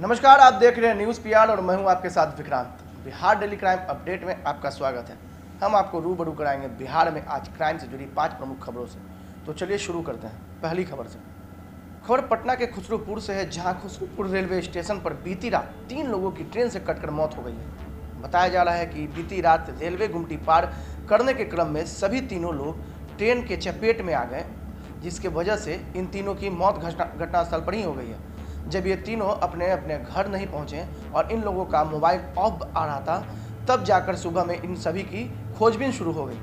नमस्कार, आप देख रहे हैं न्यूज़ पीआर और मैं हूं आपके साथ Vikrant. Bihar daily crime update में आपका स्वागत है। हम आपको रूबरू कराएंगे बिहार में आज क्राइम से जुड़ी 5 प्रमुख खबरों से। तो चलिए शुरू करते हैं पहली खबर से। खबर पटना के खुसरूपुर से है, जहां खुसरूपुर रेलवे स्टेशन पर बीती रात 3 लोगों की ट्रेन से कटकर मौत हो गई है। बताया जा रहा है कि बीती रात रेलवे गुमटी पार करने के क्रम में सभी तीनों लोग ट्रेन के चपेट में आ गए, जिसके वजह से इन तीनों की मौत घटनास्थल पर ही हो गई है। जब ये तीनों अपने अपने घर नहीं पहुंचे और इन लोगों का मोबाइल ऑफ आ रहा था, तब जाकर सुबह में इन सभी की खोजबीन शुरू हो गई।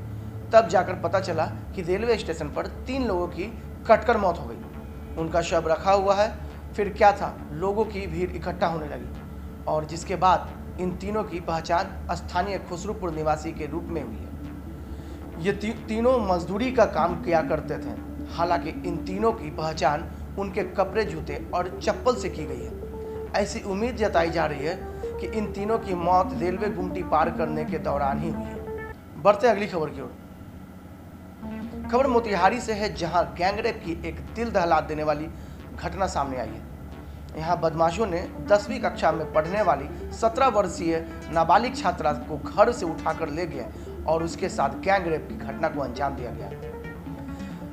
तब जाकर पता चला कि रेलवे स्टेशन पर 3 लोगों की कटकर मौत हो गई। उनका शव रखा हुआ है। फिर क्या था, लोगों की भीड़ इकट्ठा होने लगी और जिसके बाद इन तीनों की पहचान स्थानीय खुसरूपुर निवासी के रूप में हुई है। ये तीनों मजदूरी का काम किया करते थे। हालांकि इन तीनों की पहचान उनके कपड़े, जूते और चप्पल से की गई है। ऐसी उम्मीद जताई जा रही है कि इन तीनों की मौत रेलवे गुमटी पार करने के दौरान ही हुई है। बढ़ते अगली खबर की ओर। खबर मोतिहारी से है, जहां गैंगरेप की एक दिल दहला देने वाली घटना सामने आई है। यहां बदमाशों ने 10वीं कक्षा में पढ़ने वाली 17 वर्षीय नाबालिग छात्रा को घर से उठाकर ले गए और उसके साथ गैंगरेप की घटना को अंजाम दिया गया।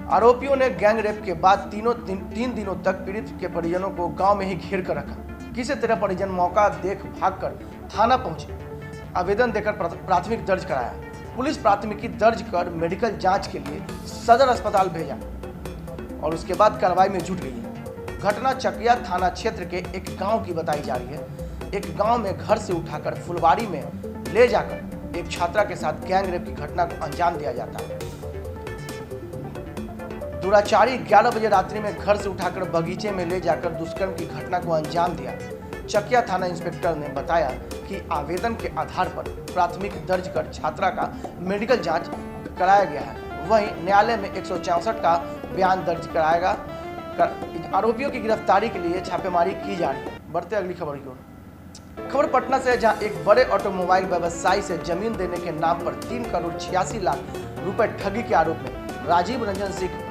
आरोपियों ने गैंगरेप के बाद तीन दिनों तक पीड़ित के परिजनों को गांव में ही घेर कर रखा। किसी तरह परिजन मौका देख भागकर थाना पहुंचे, आवेदन देकर प्राथमिक दर्ज कराया। पुलिस प्राथमिकी दर्ज कर मेडिकल जांच के लिए सदर अस्पताल भेजा और उसके बाद कार्रवाई में जुट गई है। घटना चकिया थाना क्षेत्र के एक गाँव की बताई जा रही है। एक गाँव में घर से उठाकर फुलवारी में ले जाकर एक छात्रा के साथ गैंगरेप की घटना को अंजाम दिया जाता है। दुराचारी 11 बजे रात्रि में घर से उठाकर बगीचे में ले जाकर दुष्कर्म की घटना को अंजाम दिया। चकिया थाना इंस्पेक्टर ने बताया कि आवेदन के आधार पर प्राथमिक दर्ज कर छात्रा का मेडिकल जांच कराया गया है। वहीं न्यायालय में 164 का बयान दर्ज कराएगा। आरोपियों की गिरफ्तारी के लिए छापेमारी की जा रही है। बढ़ते अगली खबर की ओर। खबर पटना से, जहां एक बड़े ऑटोमोबाइल व्यवसायी से जमीन देने के नाम पर 3 करोड़ 86 लाख रुपए ठगी के आरोप में राजीव रंजन सिंह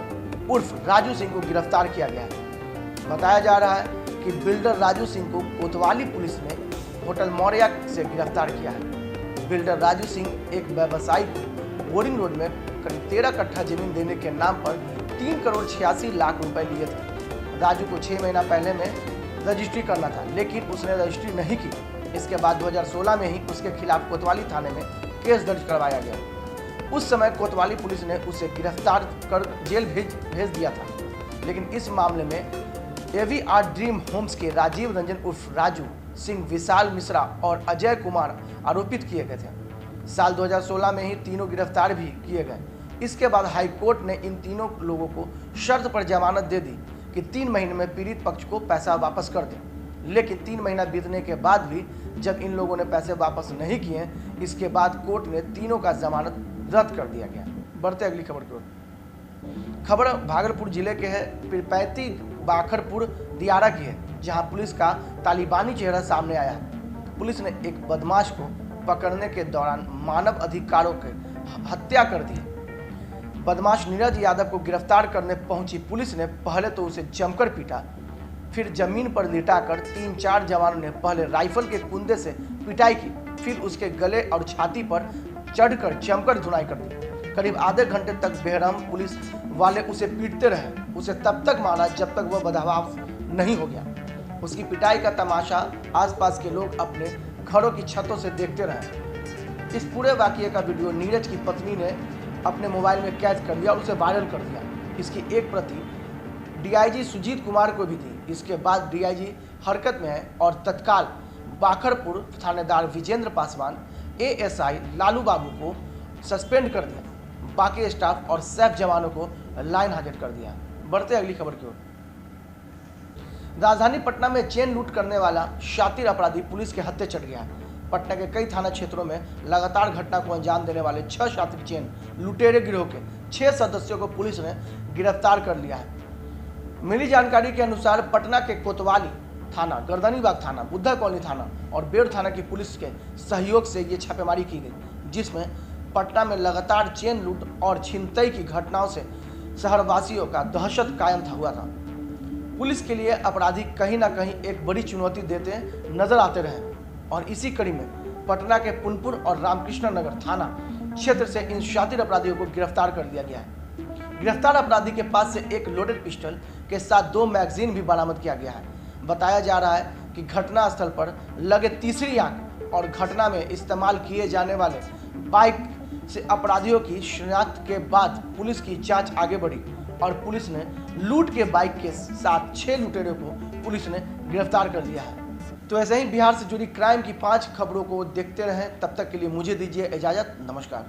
उर्फ राजू सिंह को गिरफ्तार किया गया है। बताया जा रहा है कि बिल्डर राजू सिंह को कोतवाली पुलिस ने होटल मौर्या से गिरफ्तार किया है। बिल्डर राजू सिंह एक व्यवसायी को बोरिंग रोड में करीब 13 कट्ठा जमीन देने के नाम पर 3 करोड़ 86 लाख रुपए लिए थे। राजू को 6 महीना पहले में रजिस्ट्री करना था, लेकिन उसने रजिस्ट्री नहीं की। इसके बाद 2016 में ही उसके खिलाफ कोतवाली थाने में केस दर्ज करवाया गया। उस समय कोतवाली पुलिस ने उसे गिरफ्तार कर जेल भेज दिया था, लेकिन इस मामले में AVR ड्रीम होम्स के राजीव रंजन उर्फ राजू सिंह, विशाल मिश्रा और अजय कुमार आरोपित किए गए थे। साल 2016 में ही तीनों गिरफ्तार भी किए गए। इसके बाद हाई कोर्ट ने इन तीनों लोगों को शर्त पर जमानत दे दी कि 3 महीने में पीड़ित पक्ष को पैसा वापस कर दें। लेकिन 3 महीना बीतने के बाद भी जब इन लोगों ने पैसे वापस नहीं किए, इसके बाद कोर्ट ने तीनों का जमानत रद्द कर दिया गया। बढ़ते अगली खबर की ओर। खबर भागलपुर जिले के है, पिरपैती बाखरपुर दियारा की है, जहां पुलिस का तालिबानी चेहरा सामने आया है। पुलिस ने एक बदमाश को पकड़ने के दौरान मानव अधिकारों की हत्या कर दी। बदमाश नीरज यादव को गिरफ्तार करने पहुंची पुलिस ने पहले तो उसे जमकर पीटा, फिर जमीन पर लिटाकर 3-4 जवानों ने पहले राइफल के कुंदे से पिटाई की, फिर उसके गले और छाती पर चढ़कर जमकर धुनाई कर दी। करीब आधे घंटे तक बेरहम पुलिस वाले उसे पीटते रहे। उसे तब तक मारा जब तक वह बदहवास नहीं हो गया। उसकी पिटाई का तमाशा आसपास के लोग अपने घरों की छतों से देखते रहे। इस पूरे वाकये का वीडियो नीरज की पत्नी ने अपने मोबाइल में कैद कर लिया और उसे वायरल कर दिया। इसकी एक प्रति DIG सुजीत कुमार को भी दी। इसके बाद DIG हरकत में है और तत्काल बाखरपुर थानेदार विजेंद्र पासवान, ASI लालू बाबू को सस्पेंड कर दिया। बाकी स्टाफ और सैफ जवानों को लाइन हाजिर कर दिया। बढ़ते अगली खबर की ओर। राजधानी पटना में चेन लूट करने वाला शातिर अपराधी पुलिस के हत्थे चढ़ गया है। पटना के कई थाना क्षेत्रों में लगातार घटना को अंजाम देने वाले 6 शातिर चेन लुटेरे गिरोह के 6 सदस्यों को पुलिस ने गिरफ्तार कर लिया है। मिली जानकारी के अनुसार पटना के कोतवाली थाना, गर्दनीबाग थाना, बुद्धा कॉलोनी थाना और बेड़ थाना की पुलिस के सहयोग से ये छापेमारी की गई, जिसमें पटना में लगातार चेन लूट और छिनतई की घटनाओं से शहरवासियों का दहशत कायम हुआ था। पुलिस के लिए अपराधी कहीं ना कहीं एक बड़ी चुनौती देते नजर आते रहे और इसी कड़ी में पटना के पुनपुर और रामकृष्ण नगर थाना क्षेत्र से इन शातिर अपराधियों को गिरफ्तार कर लिया गया है। गिरफ्तार अपराधी के पास से एक लोडेड पिस्टल के साथ 2 मैगजीन भी बरामद किया गया है। बताया जा रहा है कि घटना स्थल पर लगे तीसरी आंख और घटना में इस्तेमाल किए जाने वाले बाइक से अपराधियों की शिनाख्त के बाद पुलिस की जांच आगे बढ़ी और पुलिस ने लूट के बाइक के साथ 6 लुटेरों को पुलिस ने गिरफ्तार कर लिया है। तो ऐसे ही बिहार से जुड़ी क्राइम की 5 खबरों को देखते रहें। तब तक के लिए मुझे दीजिए इजाजत। नमस्कार।